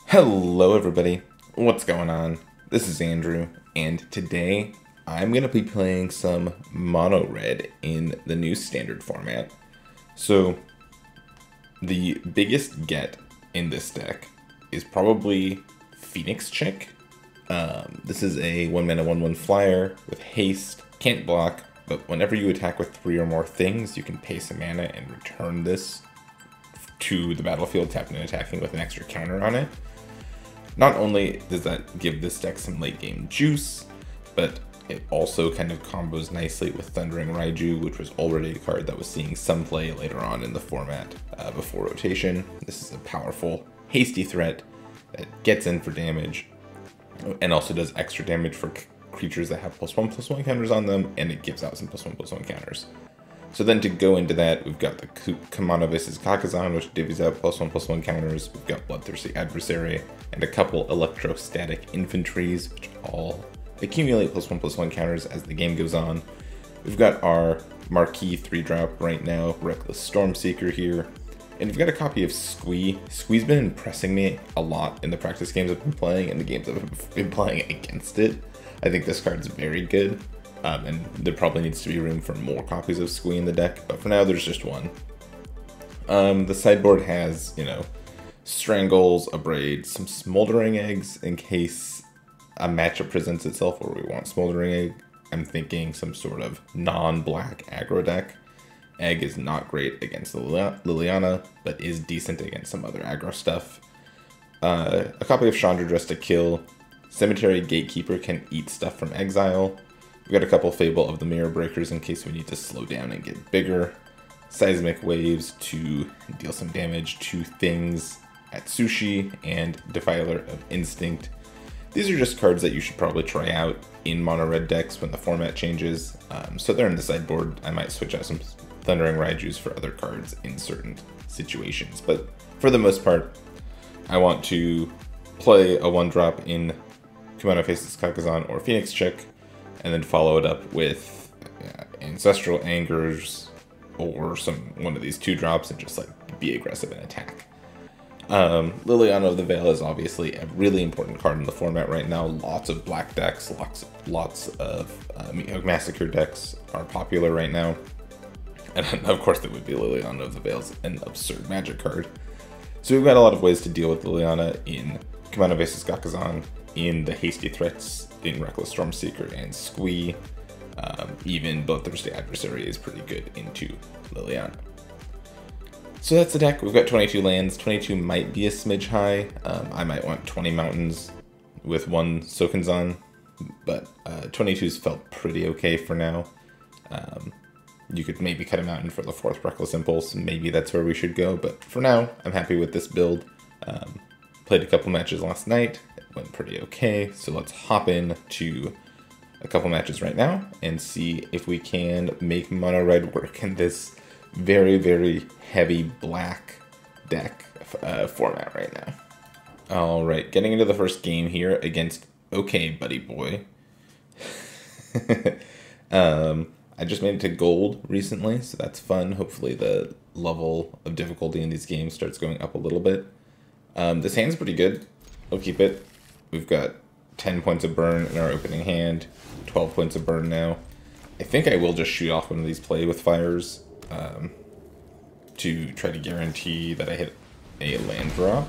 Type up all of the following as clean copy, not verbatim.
Hello everybody, what's going on? This is Andrew, and today I'm going to be playing some mono red in the new standard format. So, the biggest get in this deck is probably Phoenix Chick. This is a 1-mana 1/1 flyer with haste, can't block, but whenever you attack with 3 or more things, you can pay some mana and return this to the battlefield, tapping and attacking with an extra counter on it. Not only does that give this deck some late game juice, but it also kind of combos nicely with Thundering Raiju, which was already a card that was seeing some play later on in the format before rotation. This is a powerful, hasty threat that gets in for damage, and also does extra damage for creatures that have +1/+1 counters on them, and it gives out some +1/+1 counters. So then to go into that, we've got the Kamado vs. Kakazan, which divvies out +1/+1 counters. We've got Bloodthirsty Adversary, and a couple Electrostatic Infantries, which all accumulate +1/+1 counters as the game goes on. We've got our marquee 3-drop right now, Reckless Stormseeker here. And we've got a copy of Squee. Squee's been impressing me a lot in the practice games I've been playing and the games I've been playing against it. I think this card's very good. And there probably needs to be room for more copies of Squee in the deck, but for now there's just one. The sideboard has, Strangles, Abrade, some Smoldering Eggs in case a matchup presents itself where we want Smoldering Egg. I'm thinking some sort of non-black aggro deck. Egg is not great against Liliana, but is decent against some other aggro stuff. A copy of Chandra Dress to kill. Cemetery Gatekeeper can eat stuff from exile. We've got a couple Fable of the Mirror Breakers in case we need to slow down and get bigger. Seismic Waves to deal some damage to things at Sushi, and Defiler of Instinct. These are just cards that you should probably try out in mono red decks when the format changes. So they're in the sideboard. I might switch out some Thundering Raijus for other cards in certain situations. But for the most part, I want to play a 1-drop in Kamado vs. Kakazan or Phoenix Chick, and then follow it up with Ancestral Angers or one of these 2-drops and just be aggressive and attack. Liliana of the Veil is obviously a really important card in the format right now. Lots of black decks, lots of Meathook Massacre decks are popular right now. And of course there would be Liliana of the Veil's an absurd magic card. So we've got a lot of ways to deal with Liliana in Kamado vs. Kakazan, in the hasty threats in Reckless Stormseeker and Squee. Even Bloodthirsty Adversary is pretty good into Liliana. So that's the deck. We've got 22 lands. 22 might be a smidge high. I might want 20 mountains with 1 Sokenzan, but 22's felt pretty okay for now. You could maybe cut a mountain for the 4th Reckless Impulse. Maybe that's where we should go, but for now, I'm happy with this build. Played a couple matches last night. It went pretty okay, so let's hop in to a couple matches right now and see if we can make mono red work in this very, very heavy black deck format right now. Alright, getting into the first game here against Okay Buddy Boy. I just made it to gold recently, so that's fun. Hopefully the level of difficulty in these games starts going up a little bit. This hand's pretty good. I'll keep it. We've got 10 points of burn in our opening hand, 12 points of burn now. I think I will just shoot off one of these play with fires to try to guarantee that I hit a land drop.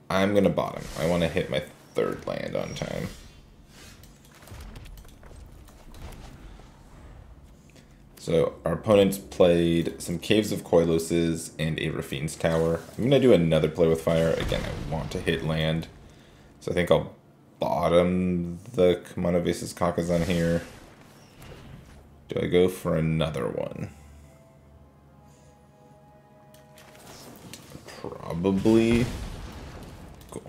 I'm going to bottom. I want to hit my 3rd land on time. So our opponents played some Caves of Koiloses and a Rafine's Tower. I'm going to do another play with fire. Again, I want to hit land. So I think I'll bottom the Kamado vs. Kakazan here. Do I go for another one? Probably. Cool.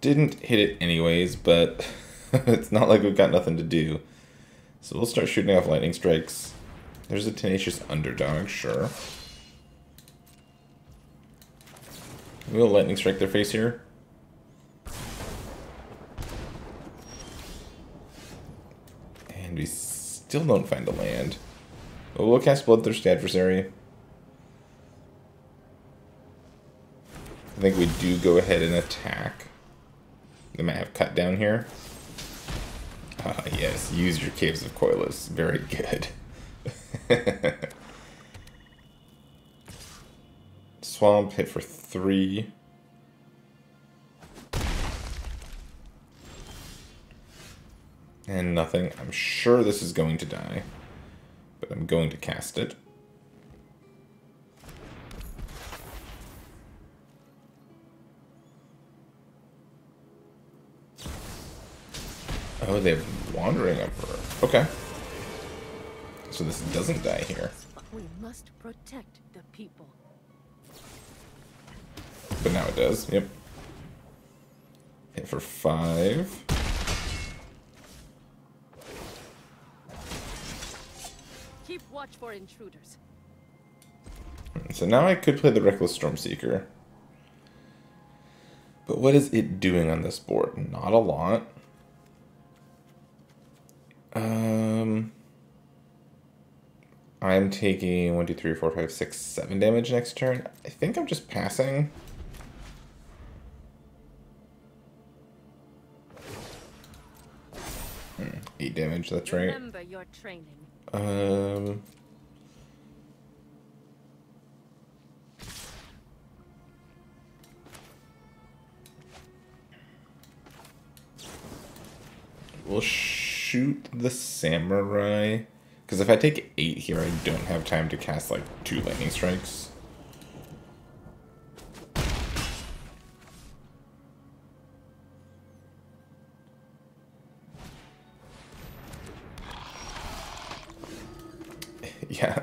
Didn't hit it anyways, but it's not like we've got nothing to do. So we'll start shooting off lightning strikes. There's a Tenacious Underdog, sure. We'll lightning strike their face here. And we still don't find a land. We'll cast Bloodthirsty Adversary. I think we do go ahead and attack. They might have cut down here. Ah, yes, use your Caves of Coilus. Very good. Swamp, hit for 3. And nothing. I'm sure this is going to die. But I'm going to cast it. Oh, they have Wandering Emperor. Okay. So this doesn't die here. We must protect the people. But now it does. Yep. Hit for 5. Keep watch for intruders. So now I could play the Reckless Stormseeker. But what is it doing on this board? Not a lot. I'm taking 1, 2, 3, 4, 5, 6, 7 damage next turn. I think I'm just passing. Hmm, 8 damage, that's right. Remember your training. We'll shoot the Samurai. Because if I take 8 here, I don't have time to cast like 2 Lightning Strikes. Yeah,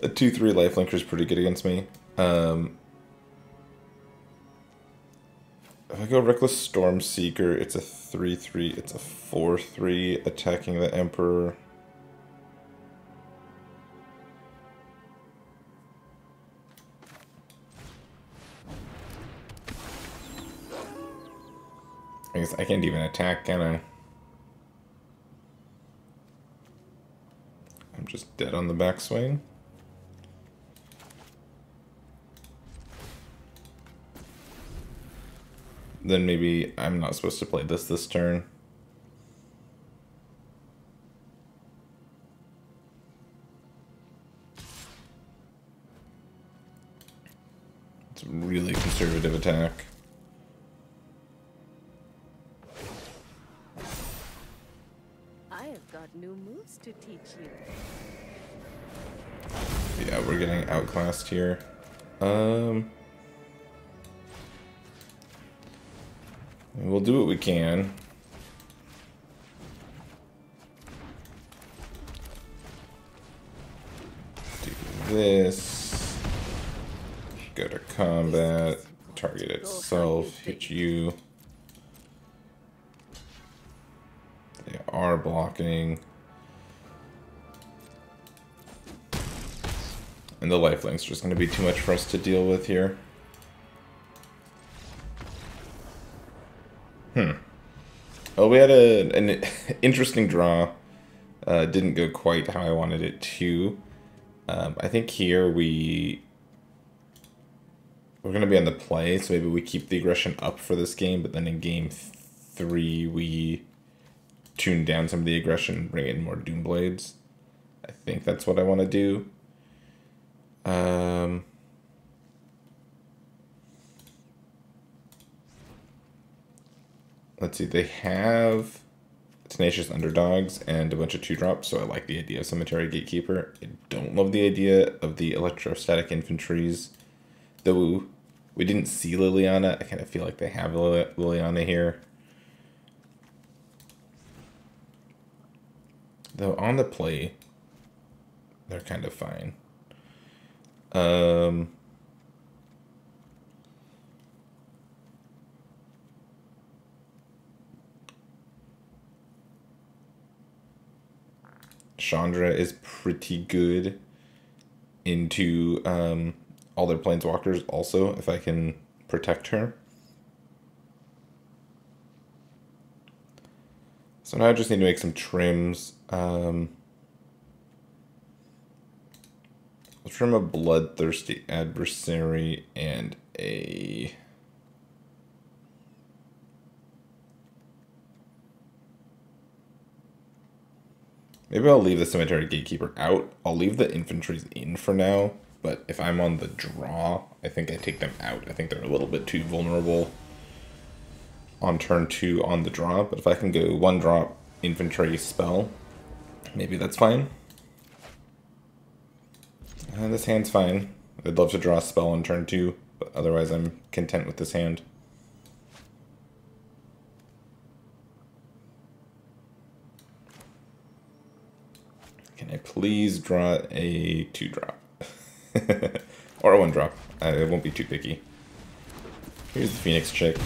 a 2-3 lifelinker is pretty good against me. If I go Reckless Stormseeker, it's a 3-3, it's a 4-3 attacking the Emperor. I guess I can't even attack, can I? I'm just dead on the backswing. Then maybe I'm not supposed to play this turn. It's a really conservative attack. I have got new moves to teach you. Yeah, we're getting outclassed here. We'll do what we can. Do this. Go to combat. Target itself. Hit you. They are blocking. And the lifelink's just going to be too much for us to deal with here. Oh, we had an interesting draw. Didn't go quite how I wanted it to. I think here we're going to be on the play, so maybe we keep the aggression up for this game, but then in game 3 we tune down some of the aggression and bring in more Doomblades. I think that's what I want to do. Let's see, they have Tenacious Underdogs and a bunch of 2-drops, so I like the idea of Cemetery Gatekeeper. I don't love the idea of the Electrostatic Infantries. Though we didn't see Liliana, I kind of feel like they have Liliana here. Though on the play, they're kind of fine. Chandra is pretty good into all their planeswalkers also, if I can protect her. So now I just need to make some trims. Let's from a bloodthirsty adversary and a... Maybe I'll leave the Cemetery Gatekeeper out. I'll leave the infantries in for now, but if I'm on the draw, I think I take them out. I think they're a little bit too vulnerable on turn 2 on the draw, but if I can go 1-drop infantry spell, maybe that's fine. This hand's fine. I'd love to draw a spell on turn 2, but otherwise I'm content with this hand. Can I please draw a 2-drop? Or a 1-drop. I won't be too picky. Here's the Phoenix chick.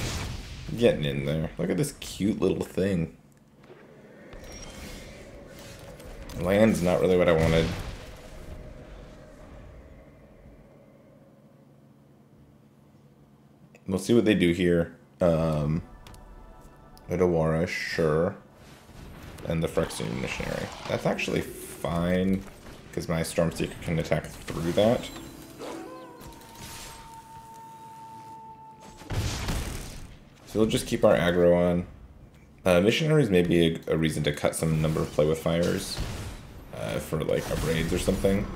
Getting in there. Look at this cute little thing. Land's not really what I wanted. We'll see what they do here. Midawara, sure. And the Phyrexian Missionary. That's actually fine, because my Stormseeker can attack through that. So we'll just keep our aggro on. Missionaries may be a reason to cut some number of play with fires for like upgrades or something.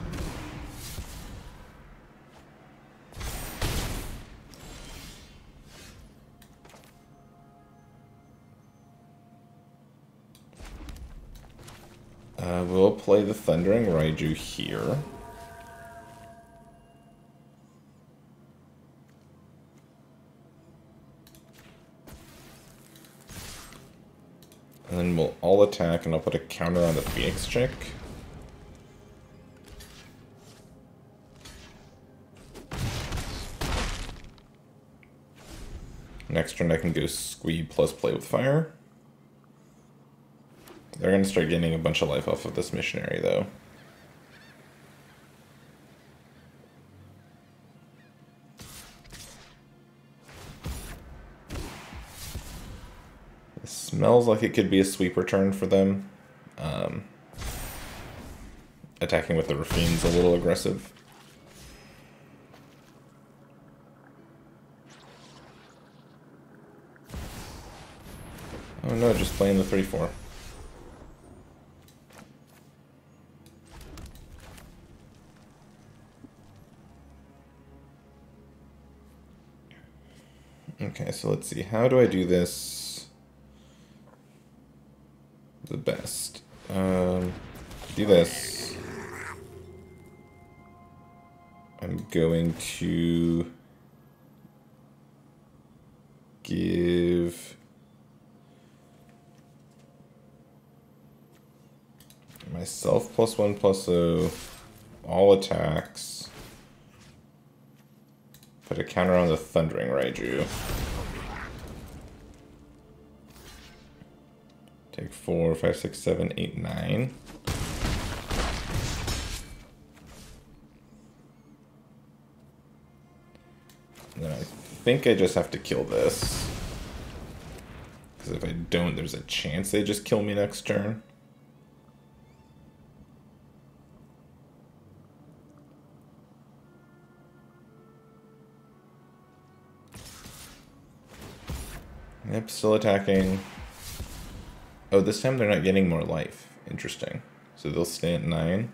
We'll play the Thundering Raiju here. And then we'll all attack, and I'll put a counter on the Phoenix chick. Next turn I can go Squeeb plus play with fire. They're going to start getting a bunch of life off of this missionary, though. It smells like it could be a sweeper turn for them. Attacking with the Raffine's a little aggressive. Oh no, just playing the 3-4. Okay, so let's see. How do I do this the best? Do this. I'm going to give myself +1/+0, all attacks. Put a counter on the Thundering Raiju. Take 4, 5, 6, 7, 8, 9. And then I think I just have to kill this. Because if I don't, there's a chance they just kill me next turn. Yep, still attacking. Oh, this time they're not getting more life. Interesting. So they'll stay at 9.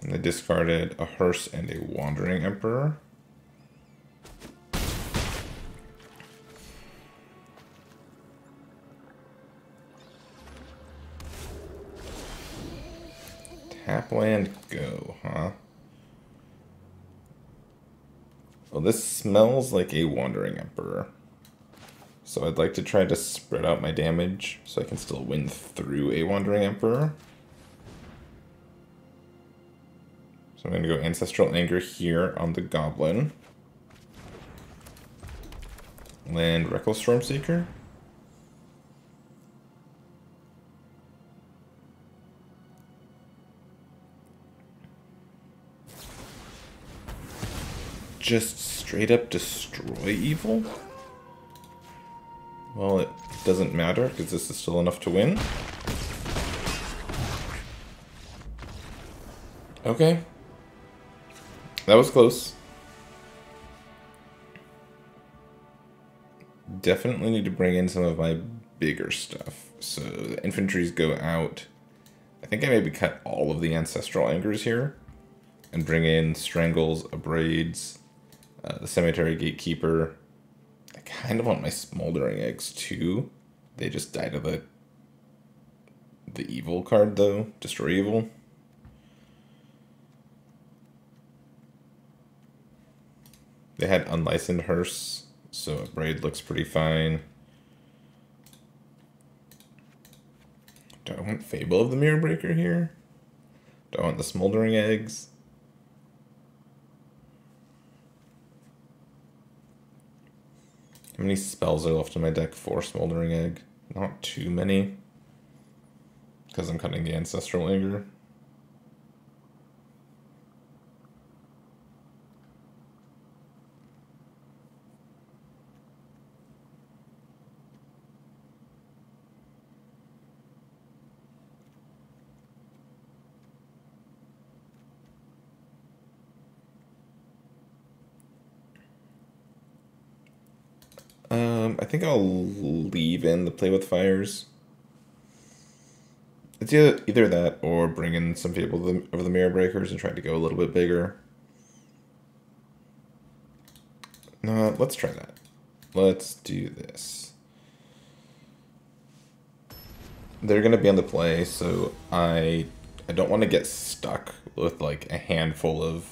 And they discarded a Hearse and a Wandering Emperor. Tap land, go, huh? Well, this smells like a Wandering Emperor. So I'd like to try to spread out my damage so I can still win through a Wandering Emperor. So I'm going to go Ancestral Anger here on the Goblin. Land Reckless Stormseeker. Just straight up destroy evil? Well, it doesn't matter, because this is still enough to win. Okay. That was close. Definitely need to bring in some of my bigger stuff. So the infantries go out. I think I maybe cut all of the Ancestral Angers here. And bring in Strangles, Abrades, the Cemetery Gatekeeper. I kind of want my Smoldering Eggs too. They just died of the evil card though. Destroy Evil. They had Unlicensed Hearse, so a Braid looks pretty fine. Do I want Fable of the Mirror Breaker here? Do I want the Smoldering Eggs? How many spells are left in my deck for Smoldering Egg? Not too many. Because I'm cutting the Ancestral Anger. I think I'll leave in the Play with Fires. It's either that or bring in some Fable of the Mirror Breakers and try to go a little bit bigger. No, let's try that. Let's do this. They're going to be on the play, so I don't want to get stuck with like a handful of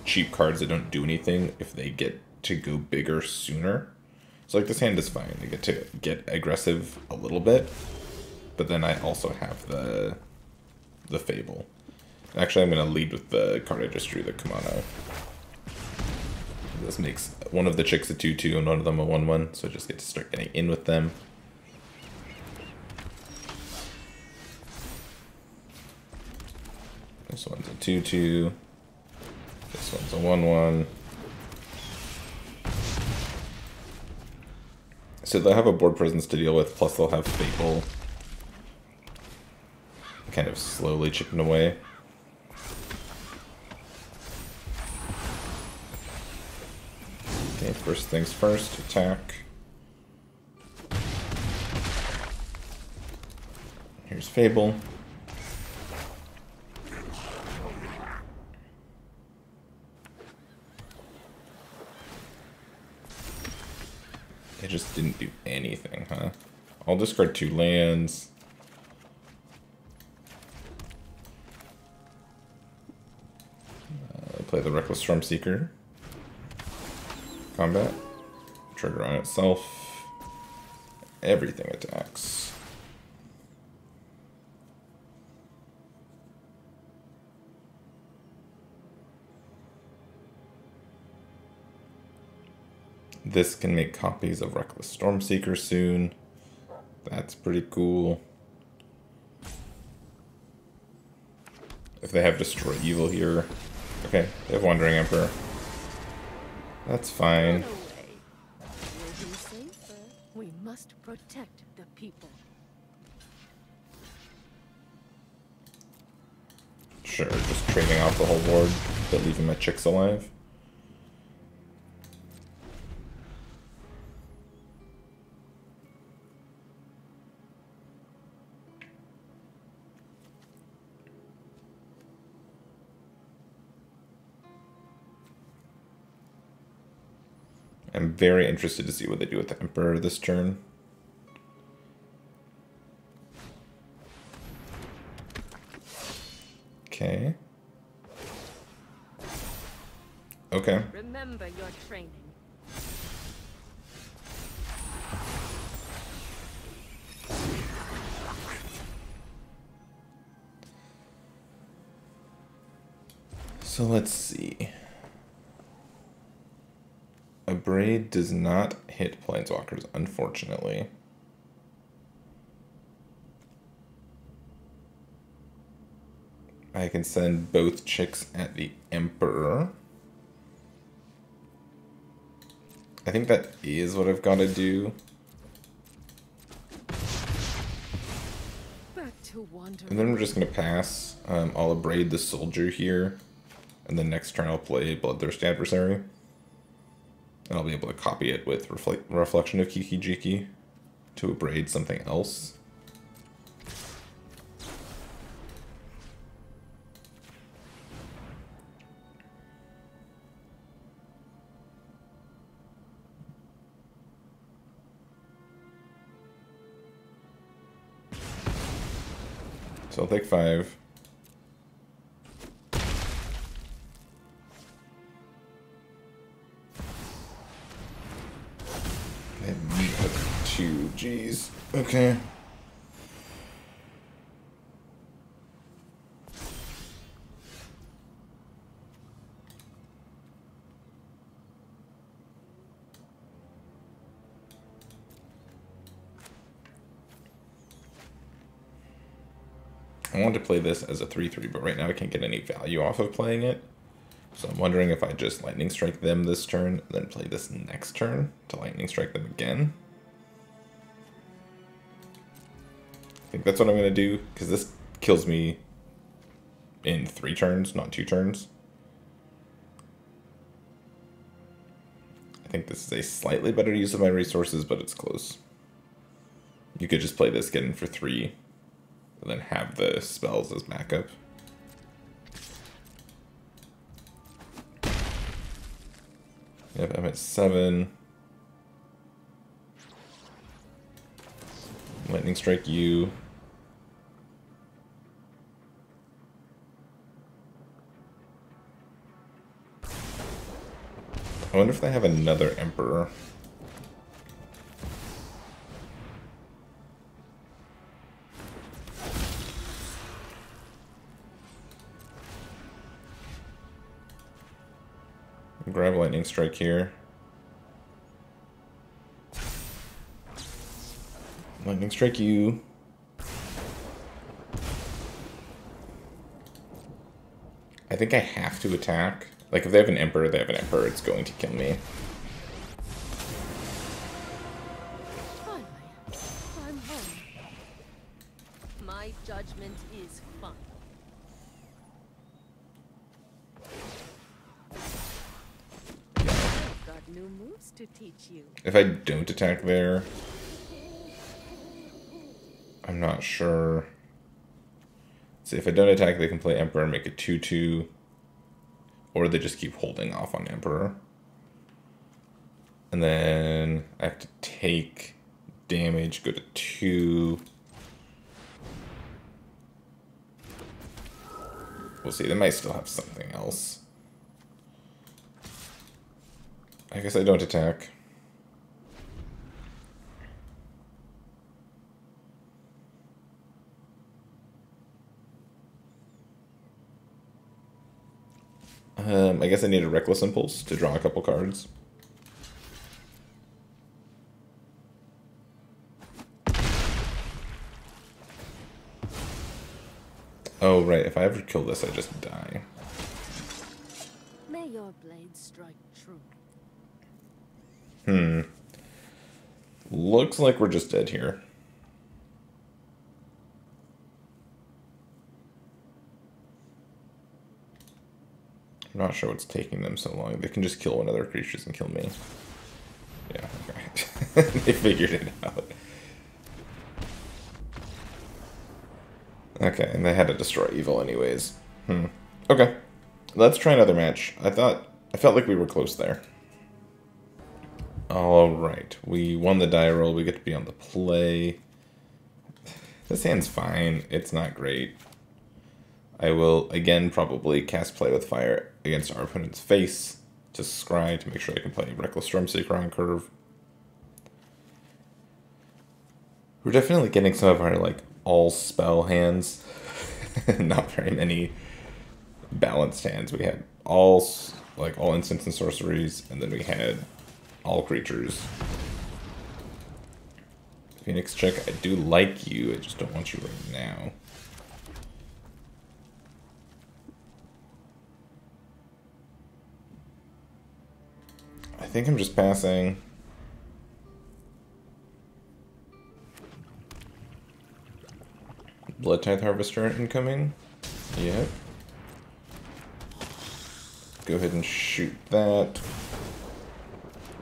cheap cards that don't do anything if they get to go bigger sooner. So like this hand is fine. I get to get aggressive a little bit, but then I also have the Fable. Actually, I'm going to lead with the card I just drew, the Kumano. This makes one of the chicks a 2/2 and one of them a 1/1, so I just get to start getting in with them. This one's a 2/2. This one's a 1/1. So they'll have a board presence to deal with, plus they'll have Fable kind of slowly chipping away. Okay, first things first, attack. Here's Fable. It just didn't do anything, huh? I'll discard 2 lands. Play the Reckless Stormseeker. Combat. Trigger on itself. Everything attacks. This can make copies of Reckless Stormseeker soon. That's pretty cool. If they have Destroy Evil here. Okay, they have Wandering Emperor. That's fine. We must protect the people. Sure, just trading off the whole board, but leaving my chicks alive. I'm very interested to see what they do with the Emperor this turn. Okay. Okay. Remember your training. So let's see. A Braid does not hit Planeswalkers, unfortunately. I can send both chicks at the Emperor. I think that is what I've got to do. to wander. And then we're just going to pass. I'll abrade the soldier here. And then next turn I'll play Bloodthirsty Adversary. And I'll be able to copy it with Reflection of Kiki Jiki to abrade something else. So I'll take 5. And Meathook 2, jeez. Okay. I want to play this as a 3/3, but right now I can't get any value off of playing it. So I'm wondering if I just Lightning Strike them this turn, then play this next turn to Lightning Strike them again. I think that's what I'm going to do, because this kills me in 3 turns, not 2 turns. I think this is a slightly better use of my resources, but it's close. You could just play this, get in for 3, and then have the spells as backup. Yep, I'm at 7. Lightning Strike you. I wonder if they have another Emperor. Grab Lightning Strike here. Lightning Strike you. I think I have to attack. Like, if they have an Emperor, they have an Emperor. It's going to kill me. Finally, I'm home. My judgment is fine. I've got new moves to teach you. If I don't attack there, I'm not sure. See, if I don't attack, they can play Emperor and make a 2/2. Or they just keep holding off on Emperor. And then I have to take damage, go to 2. We'll see, they might still have something else. I guess I don't attack. I guess I need a Reckless Impulse to draw a couple cards. Oh, right. If I ever kill this, I just die. May your blade strike true. Looks like we're just dead here. I'm not sure what's taking them so long. They can just kill one of their creatures and kill me. Yeah, okay. They figured it out. Okay, and they had to destroy evil anyways. Okay. Let's try another match. I felt like we were close there. Alright. We won the die roll. We get to be on the play. This hand's fine. It's not great. I will, again, probably cast Play with Fire against our opponent's face to scry to make sure I can play Reckless Stormseeker on curve. We're definitely getting some of our, like, all-spell hands. Not very many balanced hands. We had all instants and sorceries, and then we had all creatures. Phoenix check, I do like you, I just don't want you right now. I think I'm just passing. Blood Tithe Harvester incoming. Yep. Go ahead and shoot that.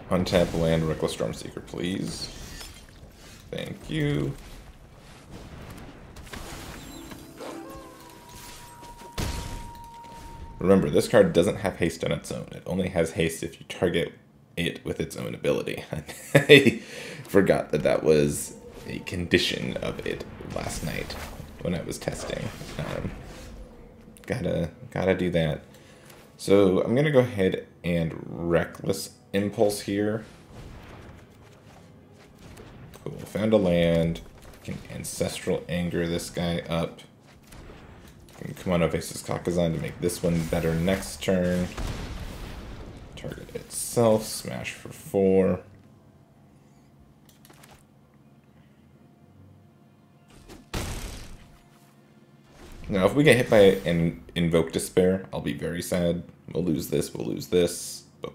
Untap land Reckless Stormseeker, please. Thank you. Remember, this card doesn't have haste on its own. It only has haste if you target it with its own ability. I forgot that that was a condition of it last night when I was testing. Gotta do that. So I'm gonna go ahead and Reckless Impulse here. Cool, found a land. Can Ancestral Anger this guy up. Come on, Oasis Kakazan to make this one better next turn. Target itself, smash for 4. Now, if we get hit by an Invoke Despair, I'll be very sad. We'll lose this, but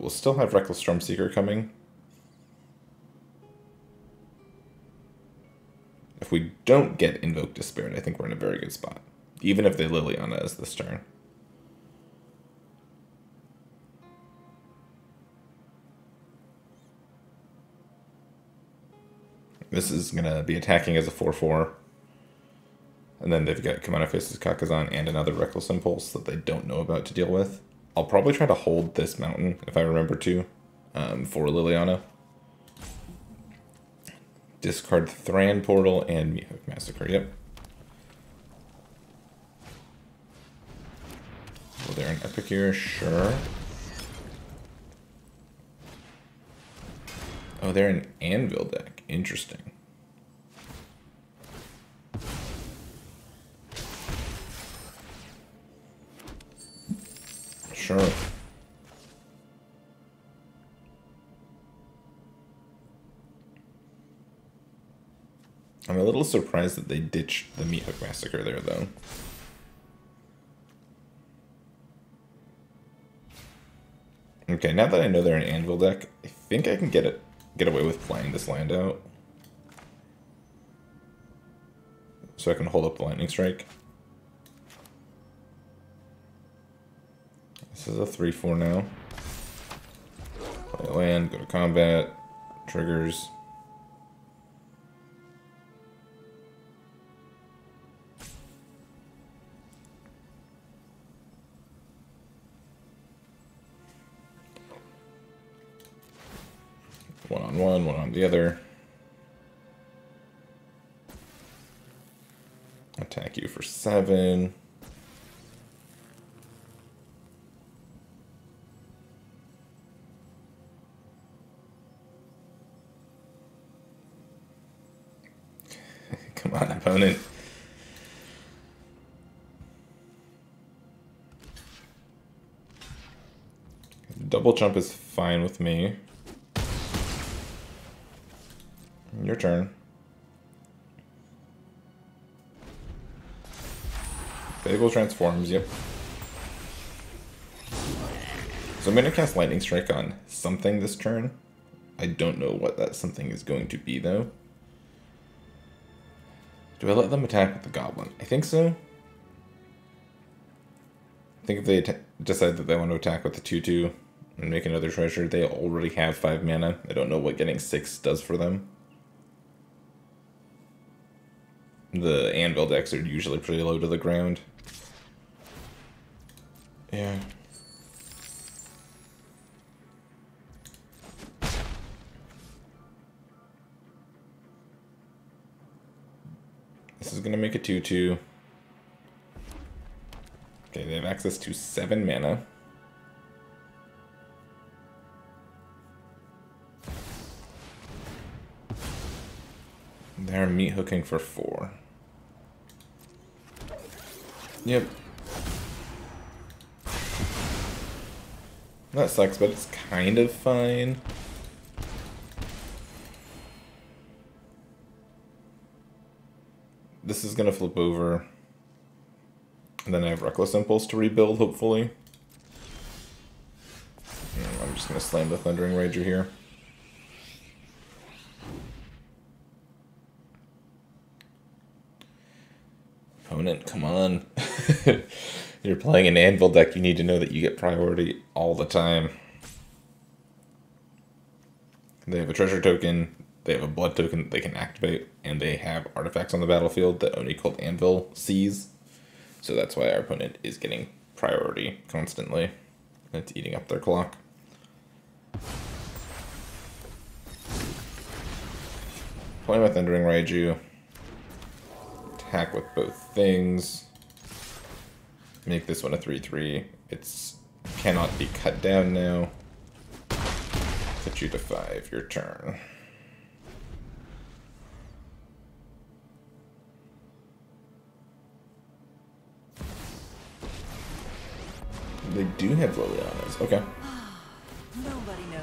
we'll still have Reckless Stormseeker coming. If we don't get Invoke Despair, I think we're in a very good spot. Even if they Liliana us this turn. This is going to be attacking as a 4/4. And then they've got Come On Faces Kakazan and another Reckless Impulse that they don't know about to deal with. I'll probably try to hold this mountain, if I remember to, for Liliana. Discard Thran Portal and Meathook Massacre, yep. Well, they're an Epic here, sure. Oh, they're an Anvil deck. Interesting. Sure. I'm a little surprised that they ditched the Meathook Massacre there, though. Okay, now that I know they're an Anvil deck, I think I can get away with playing this land out. So I can hold up the Lightning Strike. This is a 3/4 now. Play land, go to combat, triggers. One on one, one on the other. Attack you for 7. Come on, opponent. Double jump is fine with me. Your turn. Bagel transforms, yep. So I'm going to cast Lightning Strike on something this turn. I don't know what that something is going to be, though. Do I let them attack with the Goblin? I think so. I think if they decide that they want to attack with the 2/2 and make another treasure, they already have 5 mana. I don't know what getting 6 does for them. The Anvil decks are usually pretty low to the ground. Yeah. This is going to make a 2/2. Okay, they have access to 7 mana. They're meat hooking for 4. Yep. That sucks, but it's kind of fine. This is going to flip over. And then I have Reckless Impulse to rebuild, hopefully. I'm just going to slam the Thundering Rager here. opponent, come on. You're playing an Anvil deck, you need to know that you get priority all the time. They have a treasure token, they have a blood token that they can activate, and they have artifacts on the battlefield that only called Anvil sees. So that's why our opponent is getting priority constantly. It's eating up their clock. Play my Thundering Raiju. Attack with both things. Make this one a 3/3. It's cannot be cut down now. Put you to 5. Your turn. They do have Lilianas. Okay.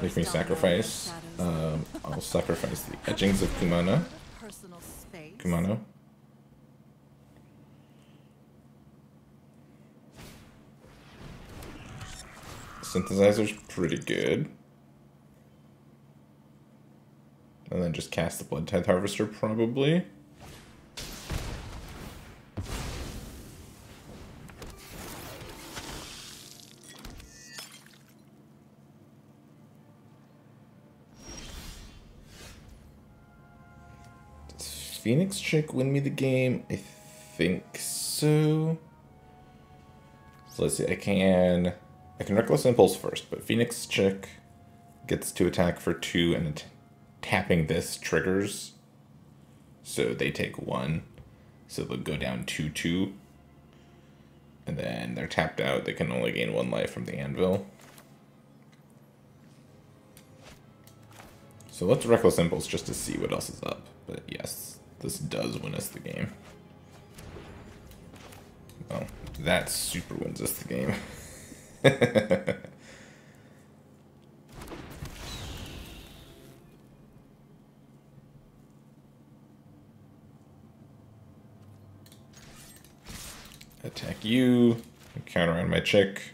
Make me sacrifice. I'll sacrifice the etchings of Kumano. Synthesizer's pretty good. And then just cast the Blood Tithe Harvester, probably. Does Phoenix Chick win me the game? I think so. So let's see, I can Reckless Impulse first, but Phoenix Chick gets to attack for 2 and tapping this triggers. So they take 1. So they'll go down 2/2. And then they're tapped out. They can only gain 1 life from the Anvil. So let's Reckless Impulse just to see what else is up. But yes, this does win us the game. Well, that super wins us the game. Attack you, counter on my chick.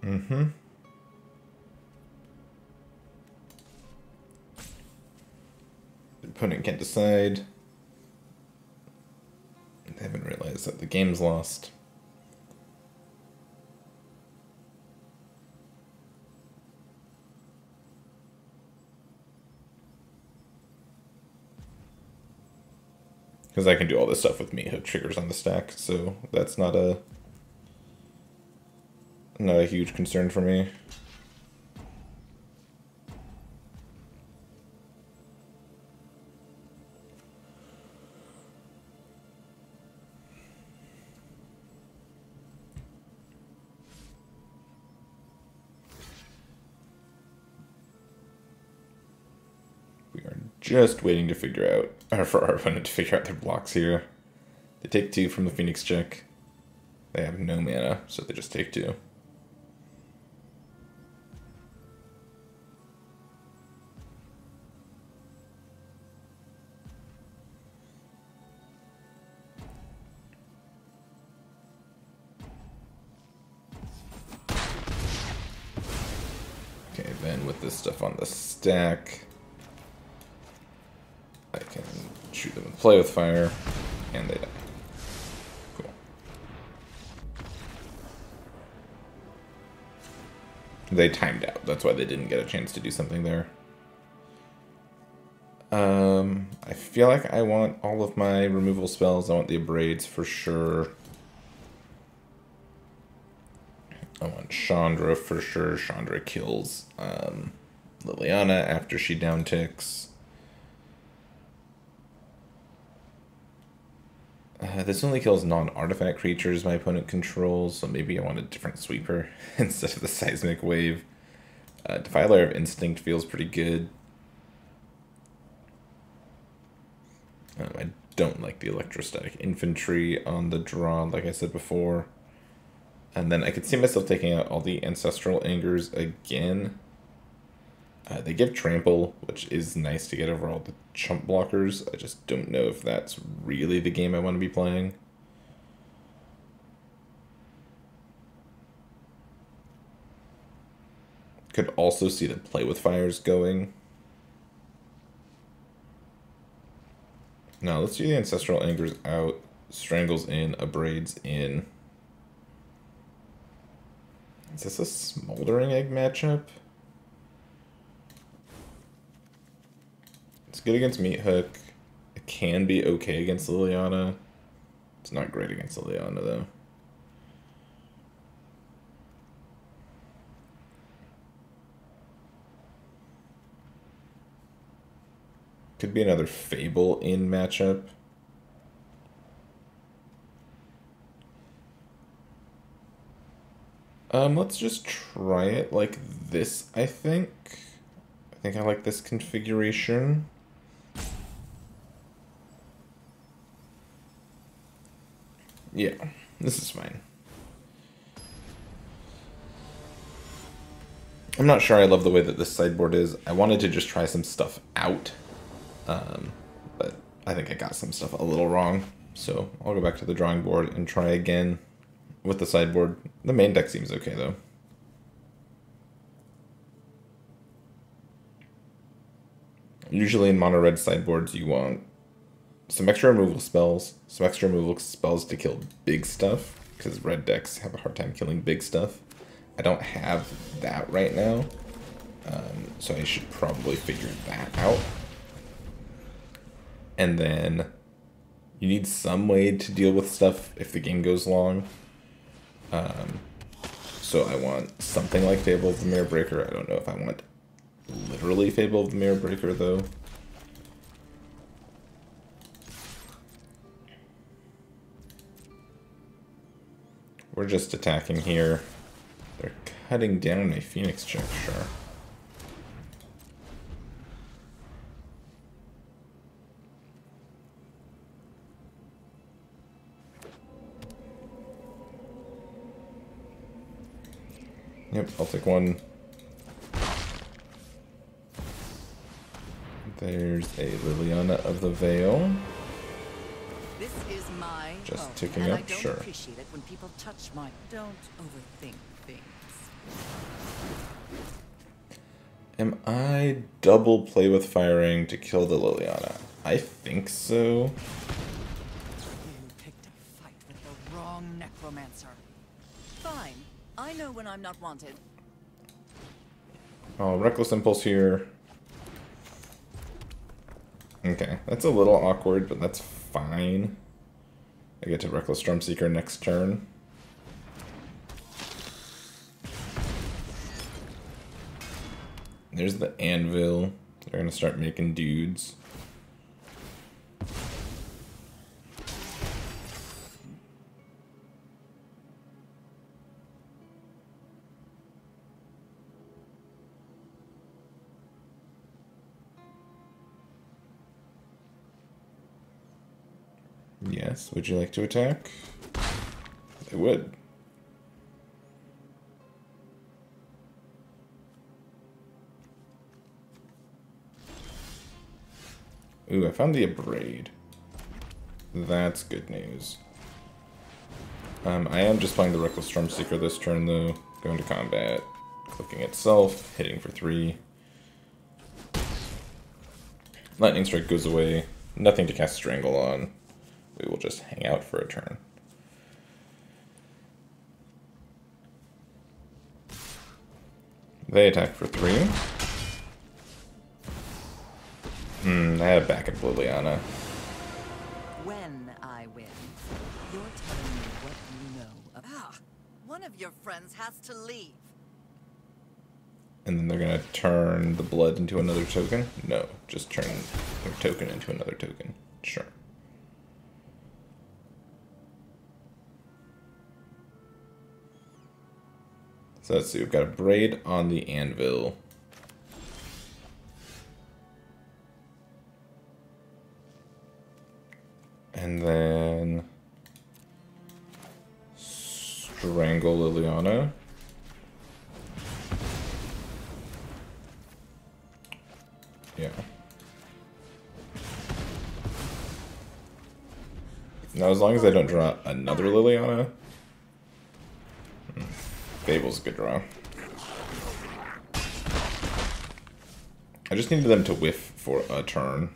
The opponent can't decide. They haven't realized that the game's lost. Because I can do all this stuff with Meathook triggers on the stack, so that's not a huge concern for me. We are just waiting to figure out, or for our opponent to figure out their blocks here. They take 2 from the Phoenix Chick. They have no mana, so they just take 2. Okay, then with this stuff on the stack, I can shoot them with Play with Fire, and they die. Cool. They timed out. That's why they didn't get a chance to do something there. I feel like I want all of my removal spells. I want the Abrades for sure. I want Chandra for sure. Chandra kills Liliana after she down ticks. This only kills non-artifact creatures my opponent controls, so maybe I want a different sweeper instead of the Seismic Wave. Defiler of Instinct feels pretty good. I don't like the Electrostatic Infantry on the draw, like I said before. And then I could see myself taking out all the Ancestral Angers again. They give Trample, which is nice to get over all the chump blockers. I just don't know if that's really the game I want to be playing. Could also see the Play with Fires going. Now let's do the Ancestral Angers out. Strangles in, Abrades in. Is this a Smoldering Egg matchup? It's good against Meathook. It can be okay against Liliana. It's not great against Liliana, though. Could be another Fable in matchup. Let's just try it like this, I think. I think I like this configuration. Yeah, this is fine. I'm not sure I love the way that this sideboard is. I wanted to just try some stuff out. But I think I got some stuff a little wrong. So I'll go back to the drawing board and try again with the sideboard. The main deck seems okay, though. Usually in mono red sideboards, you want some extra removal spells, some extra removal spells to kill big stuff, because red decks have a hard time killing big stuff. I don't have that right now, so I should probably figure that out. And then you need some way to deal with stuff if the game goes long. So I want something like Fable of the Mirror Breaker. I don't know if I want literally Fable of the Mirror Breaker, though. We're just attacking here. They're cutting down a Phoenix check, sure. Yep, I'll take one. There's a Liliana of the Veil. This is my Just home, ticking and up, I don't sure. appreciate it when people touch my. Don't overthink things. Am I double play with firing to kill the Liliana? I think so. You picked a fight with the wrong necromancer. Fine. I know when I'm not wanted. Oh, Reckless Impulse here. Okay, that's a little awkward, but that's fine. I get to Reckless Stormseeker next turn. There's the Anvil. They're gonna start making dudes. Yes, would you like to attack? I would. Ooh, I found the Abrade. That's good news. I am just playing the Reckless Stormseeker this turn, though. Going to combat, clicking itself, hitting for 3. Lightning Strike goes away. Nothing to cast Strangle on. We will just hang out for a turn. They attack for 3. I had a backup Liliana. When I win, you're telling me what you know. One of your friends has to leave. And then they're gonna turn the blood into another token? No, just turn their token into another token. Sure. So let's see, we've got a Braid on the Anvil. And then Strangle Liliana. Yeah. Now, as long as I don't draw another Liliana, Fable's a good draw. I just needed them to whiff for a turn.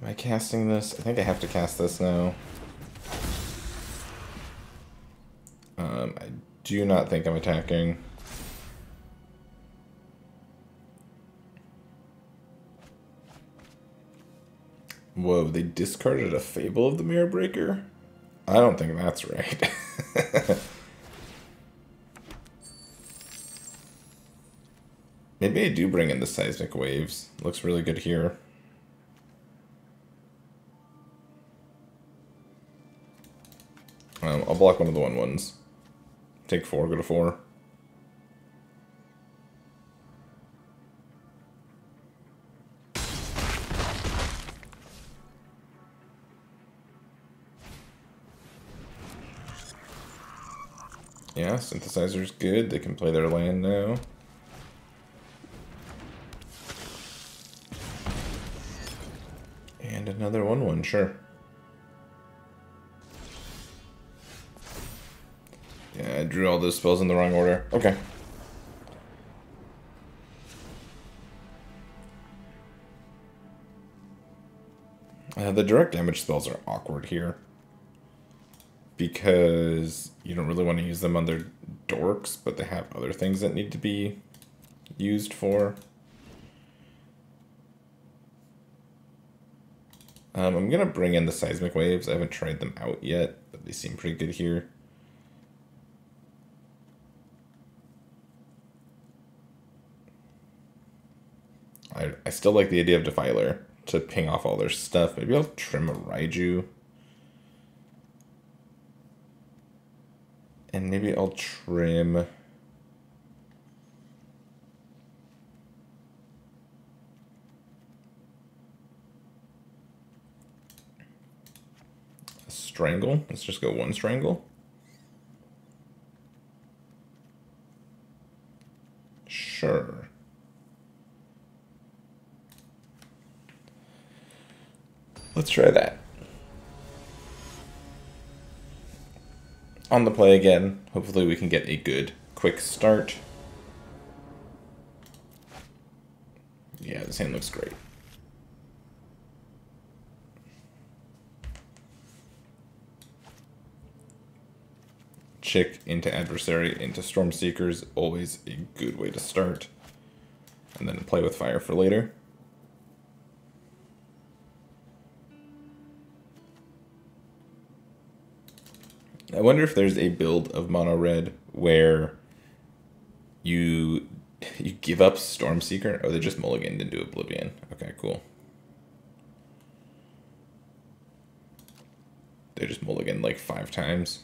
Am I casting this? I think I have to cast this now. I do not think I'm attacking. Whoa, they discarded a Fable of the Mirror Breaker? I don't think that's right. Maybe I do bring in the Seismic Waves. Looks really good here. I'll block one of the 1/1s. Take 4, go to 4. Yeah, Synthesizer's good. They can play their land now. And another 1/1, sure. Yeah, I drew all those spells in the wrong order. Okay. The direct damage spells are awkward here, because you don't really want to use them on their dorks, but they have other things that need to be used for. I'm going to bring in the Seismic Waves. I haven't tried them out yet, but they seem pretty good here. I still like the idea of Defiler to ping off all their stuff. Maybe I'll trim a Raiju. And maybe I'll trim a Strangle. Let's just go 1 Strangle. Sure. Let's try that. On the play again. Hopefully we can get a good, quick start. Yeah, this hand looks great. Chick into Adversary into Stormseekers, always a good way to start. And then play with fire for later. I wonder if there's a build of mono red where you give up Stormseeker. Oh, they just mulliganed into Oblivion. Okay, cool. They just mulliganed like 5 times.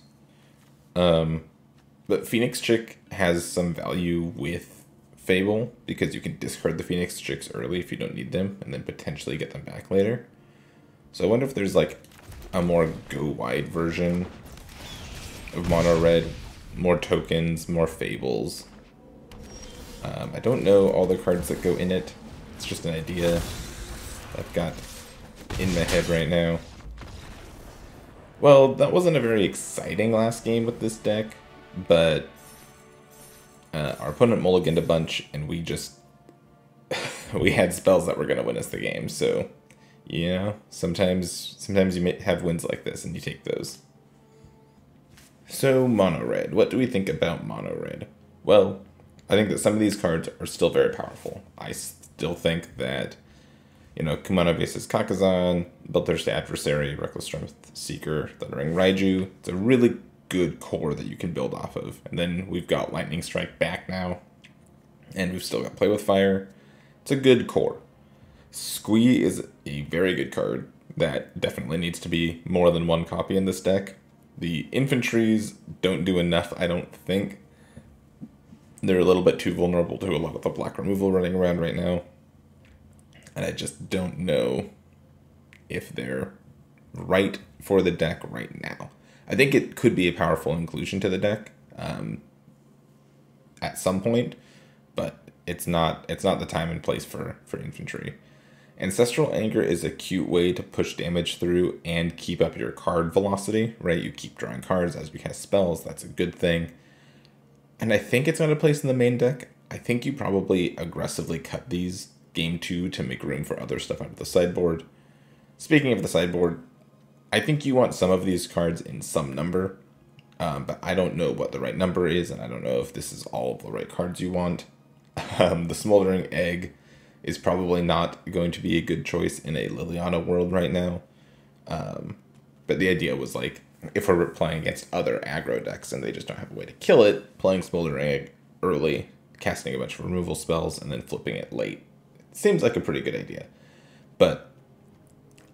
But Phoenix Chick has some value with Fable, because you can discard the Phoenix Chicks early if you don't need them, and then potentially get them back later. So I wonder if there's like a more go-wide version of mono red, more tokens, more Fables. I don't know all the cards that go in it. It's just an idea I've got in my head right now. Well, that wasn't a very exciting last game with this deck, but our opponent mulliganed a bunch, and we just we had spells that were going to win us the game. So, yeah, sometimes you may have wins like this, and you take those. So, mono red. What do we think about mono red? Well, I think that some of these cards are still very powerful. I still think that, you know, Kumano Basis Kakazan, Bloodthirsty Adversary, Reckless Strength Seeker, Thundering Raiju. It's a really good core that you can build off of. And then we've got Lightning Strike back now, and we've still got Play with Fire. It's a good core. Squee is a very good card that definitely needs to be more than 1 copy in this deck. The infantries don't do enough, I don't think. They're a little bit too vulnerable to a lot of the black removal running around right now. And I just don't know if they're right for the deck right now. I think it could be a powerful inclusion to the deck at some point, but it's not the time and place for infantry. Ancestral Anger is a cute way to push damage through and keep up your card velocity, right? You keep drawing cards as you cast spells. That's a good thing. And I think it's going to place in the main deck. I think you probably aggressively cut these game 2 to make room for other stuff out of the sideboard. Speaking of the sideboard, I think you want some of these cards in some number, but I don't know what the right number is, and I don't know if this is all of the right cards you want. The Smoldering Egg is probably not going to be a good choice in a Liliana world right now. But the idea was like, if we're playing against other aggro decks and they just don't have a way to kill it, playing Smoldering Egg early, casting a bunch of removal spells, and then flipping it late. It seems like a pretty good idea. But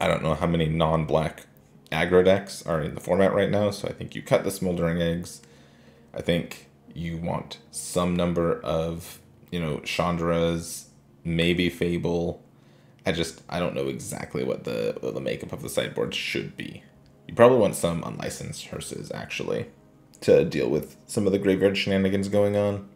I don't know how many non-black aggro decks are in the format right now, so I think you cut the Smoldering Eggs. I think you want some number of, Chandras, maybe Fable. I don't know exactly what the makeup of the sideboard should be. You probably want some unlicensed hearses, actually, to deal with some of the graveyard shenanigans going on.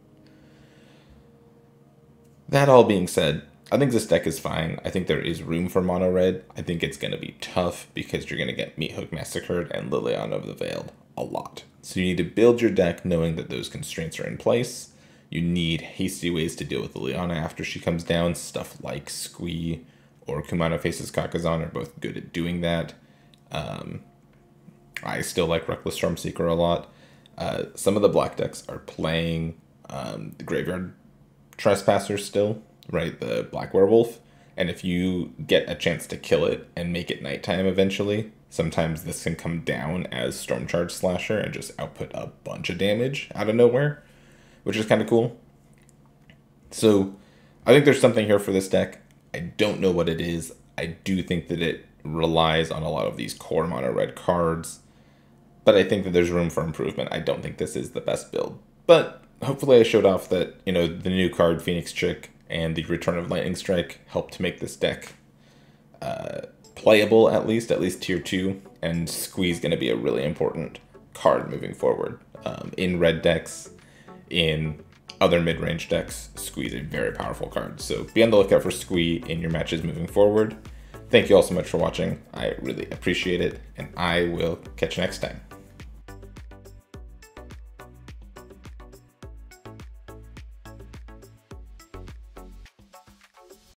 That all being said, I think this deck is fine. I think there is room for mono red. I think it's going to be tough because you're going to get Meathook Massacred and Liliana of the Veiled a lot. So you need to build your deck knowing that those constraints are in place. You need hasty ways to deal with Liliana after she comes down. Stuff like Squee or Kumano Faces Kakazan are both good at doing that. I still like Reckless Stormseeker a lot. Some of the black decks are playing the Graveyard Trespasser still, right? The Black Werewolf. And if you get a chance to kill it and make it nighttime eventually, sometimes this can come down as Stormcharge Slasher and just output a bunch of damage out of nowhere, which is kind of cool. So I think there's something here for this deck. I don't know what it is. I do think that it relies on a lot of these core mono red cards, but I think that there's room for improvement. I don't think this is the best build, but hopefully I showed off that, the new card Phoenix Chick and the Return of Lightning Strike helped to make this deck playable, at least tier 2, and Squee's going to be a really important card moving forward. In red decks, in other mid-range decks, Squee's a very powerful card, so be on the lookout for Squee in your matches moving forward. Thank you all so much for watching. I really appreciate it, and I will catch you next time.